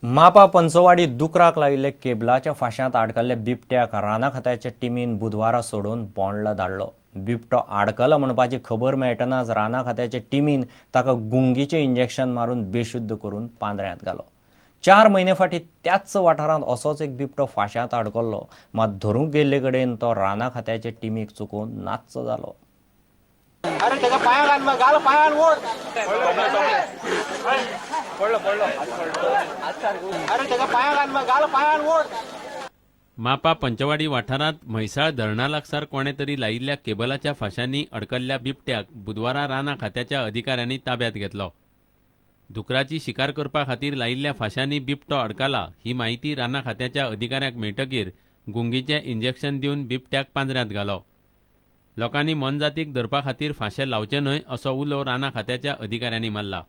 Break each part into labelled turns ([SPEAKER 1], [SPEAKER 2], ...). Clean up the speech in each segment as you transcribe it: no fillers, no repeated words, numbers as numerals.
[SPEAKER 1] मापा पंचवाडी दुकराक लायिल्ले केबलाच्या फाश्यांत आडकल्ल्या बिबट्याक रानां खात्याच्या टिमीन बुधवारा सोडून बोंडला धाडलो. बिबटो आडकला म्हणपाची खबर मेळटनाच रानां खात्याच्या टिमीन ताका गुंगीचें इंजेक्शन मारून बेशुद्ध करून पांद्र्यांत घालो. 4 म्हयने फाटीं त्याच वाठारांत असोच एक बिबटो फाश्यांत आडकल्लो. मात धरूंक गेल्ले कडेन तो रानां खात्याचे टिमीक चुकून नाच्च जालो.
[SPEAKER 2] अरे त्याच्या पायात आण मग गाल पायात ओढ अरे त्याच्या पायात आण मग गाल पायात ओढ.
[SPEAKER 3] मापा पंचवाडी वाठारांत म्हैसाळ धरणा लागसार कोणे तरी लायिल्ल्या केबलाच्या फाश्यांनी अडकल्ल्या बिबट्याक बुधवारा रानां खात्याच्या अधिकाऱ्यांनी ताब्यात घेतलो. दुकराची शिकार करपा खातीर लायिल्ल्या फाश्यांनी बिबटो अडकला ही माहिती रानां खात्याच्या अधिकाऱ्यांक मेळटकीर गुंगीचें इंजेक्शन दिवन बिबट्याक पांजऱ्यांत घालो. लोकांनी मनजातीक धरपा खातीर फाशे लावचे न्हय असो उलो रानां खात्याच्या अधिकाऱ्यांनी मारला.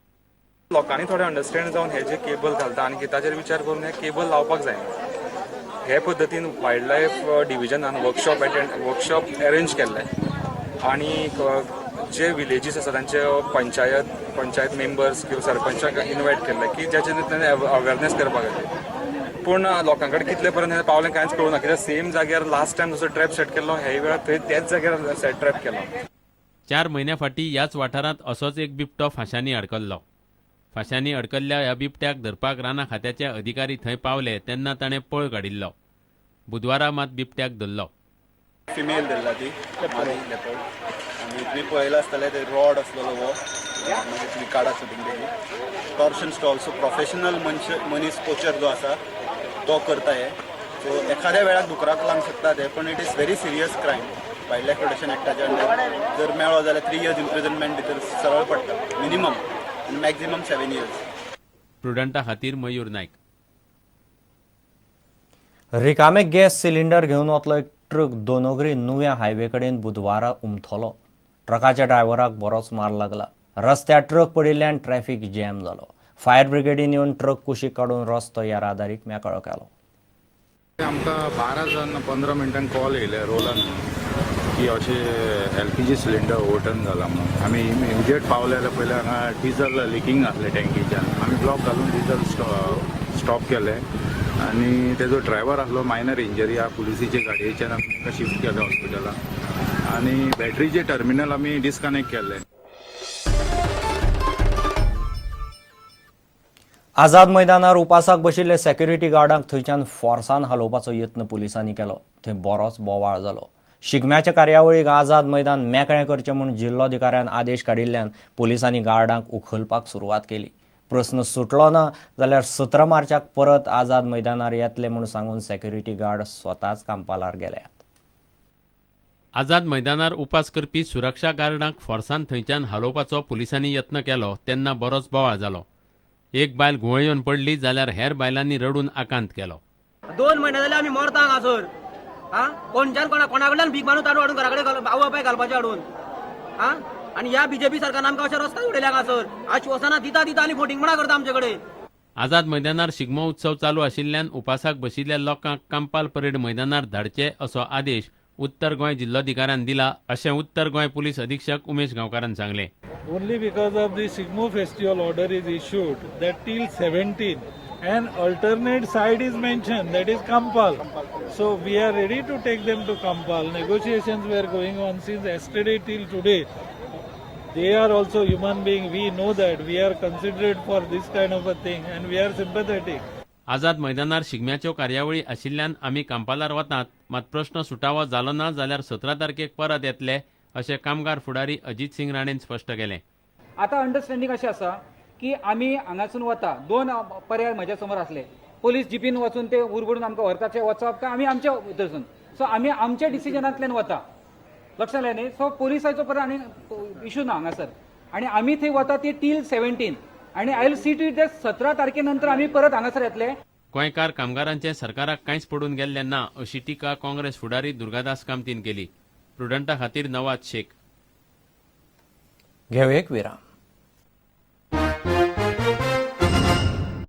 [SPEAKER 4] लोकांनी थोडे अंडरस्टँड जावन हे जे केबल घालता आनी ताचेर विचार करून हे केबल लावपाक जाय. हे पद्दतीन वायल्ड लायफ डिविजनान वर्कशॉप अरेंज केल्ले आनी जे विलेजीस आसा तांचे पंचायत मेंबर्स किंवा सरपंचाक इन्वायट केल्ले की जेचे ताणें अवेरनेस करपाक जाय. पूण लोकां कडेन कितले पर्यंत पावलें कांयच कळुना कित्याक सेम जाग्यार लास्ट टायम जसो ट्रॅप सेट केल्लो हे वेळार थंय त्याच जाग्यार ट्रॅप केलो.
[SPEAKER 3] 4 म्हयन्या फाटीं ह्याच वाठारांत असोच एक बिबटो फाश्यांनी अडकल्लो. फाश्यांनी अडकल्ल्या ह्या बिबट्याक धरपाक रानां खात्याचे अधिकारी थंय पावले तेन्ना ताणें पळ काडिल्लो. बुधवारा मात बिबट्याक धरलो.
[SPEAKER 5] फिमेल धरला ती लेपर्ड आनी तुमी पळयला आसतलें ते रॉड आसलेलो वो मागीर तुमी काडात सोदून तेजी टॉर्शन स्टॉल. सो प्रोफेशनल मनीस पोचर जो आसा तो करता हे. सो एखाद्या वेळाक दुकराक लावंक शकता ते, पण it is very serious crime. Wildlife protection एक्टाच्या अंडर जर मेळ्ळो जाल्यार 3 years इम्प्रिजनमेंट भितर सरळ पडटा मिनिमम आनी मॅक्झिमम 7 years.
[SPEAKER 3] प्रुडंटा खातीर मयूर नायक.
[SPEAKER 1] रिकामे गॅस सिलिंडर घेवन वतलो एक ट्रक दोनोगरी नुव्या हायवे कडेन बुधवारा उमथलो. ट्रकाच्या ड्रायव्हराक बरोच मार लागला. रस्त्यार ट्रक पडिल्ल्यान ट्रॅफिक जॅम जालो. फायर ब्रिगेडीन येवन ट्रक कुशीक काडून रस्तो येरादारीक मेकळो केलो.
[SPEAKER 6] आमकां 12 जावन 15 मिनटांक कॉल येयले रोलान की अशें LPG सिलिंडर ओवर्टर्न जाला म्हणून. आमी इमिजिएट पावले जाल्यार पयलीं हांगा डिझल लिकींग आसलें टँकीच्यान. आमी ब्लॉक घालून डिझल स्टॉप केलें आनी तेजो ड्रायव्हर आसलो मायनर इंजरी आहा. पुलिसीचे गाडयेच्यान आमी ताका शिफ्ट केलें हॉस्पिटलाक आनी बॅटरीचे टर्मिनल आमी डिस्कनेक्ट केल्ले.
[SPEAKER 1] आझाद मैदानार उपासाक बशिल्ले सेक्युरिटी गार्डांक थंयच्यान फोर्सान हालोवपाचो यत्न पुलिसांनी केलो. थंय बरोच बोवाळ जालो. शिगम्याच्या कार्यावळीक आझाद मैदान मेकळें करचें म्हूण जिल्लोधिकाऱ्यान आदेश काडिल्ल्यान पुलिसांनी गार्डांक उखलपाक सुरवात केली. प्रस्न सुटलो ना जाल्यार 17 मार्चाक परत आझाद मैदानार येतले म्हूण सांगून सेक्युरिटी गार्ड स्वताच कांपालार गेल्यात.
[SPEAKER 3] आझाद मैदानार उपास करपी सुरक्षा गार्डांक फोर्सान थंयच्यान हालोवपाचो पुलिसांनी यत्न केलो तेन्ना बरोच बोवाळ जालो. एक बायल घुंवळ पडली जाल्यार हेर बायलांनी रडून आकांत केलो.
[SPEAKER 2] 2 महिने जाले आम्ही मरता हांगासर. कोणच्यान कोणा कडल्यान भीक मारून ताडू हाडून घरा कडेन आवय बापाय घालपाचें हाडून. आनी ह्या बीजेपी सरकारान आमकां अशें रस्ते उडयल्या हांगासर. आश्वासनां दिता आनी फोटींग म्हणा करता आमचे कडेन.
[SPEAKER 3] आझाद मैदानार शिगमो उत्सव चालू आशिल्ल्यान उपासाक बशिल्ल्या लोकांक कांपाल परेड मैदानार धाडचे असो आदेश उत्तर गोंय जिल्लोधिकाऱ्यान दिला अशें उत्तर गोंय पुलीस अधीक्षक उमेश गांवकारान सांगलें.
[SPEAKER 7] Only because of the Sigmo festival order is issued that till 17 an alternate site is mentioned, that is Kampal. So we are ready to take them to Kampal. Negotiations were going on since yesterday till today. They are also human beings. We know that. We are considerate for this kind of a thing and we are sympathetic.
[SPEAKER 3] Azad मैदानार शिगम्याच्यो कार्यावळी आशिल्ल्यान आमी कांपालार वतात मात प्रश्न सुटावो जालो ना जाल्यार 17 तारखेक परत येतले अशें कामगार फुडारी अजित सिंग राणेन स्पश्ट केलें.
[SPEAKER 8] आता अंडरस्टँडिंग अशें आसा की आमी हांगासून वता. 2 पर्याय म्हज्या समोर आसले. पुलीस जीपीन वचून ते उरबडून आमकां व्हरपाचे वचप काय आमी आमच्या थंयसून. सो आमी आमच्या डिसिजनांतल्यान वता. लक्षात आयलें न्ही. सो पुलिसाचो परत आनी इशू ना हांगासर आनी आमी थंय वता ती टील 17 आनी I will see to it 17 तारखे नंतर आमी परत हांगासर येतले.
[SPEAKER 3] गोंयकार कामगारांचे सरकाराक कांयच पडून गेल्लें ना अशी टिका काँग्रेस फुडारी दुर्गादास कामतीन केली. प्रुडंटा खातीर नवाज शेख.
[SPEAKER 1] घेऊ एक विराम.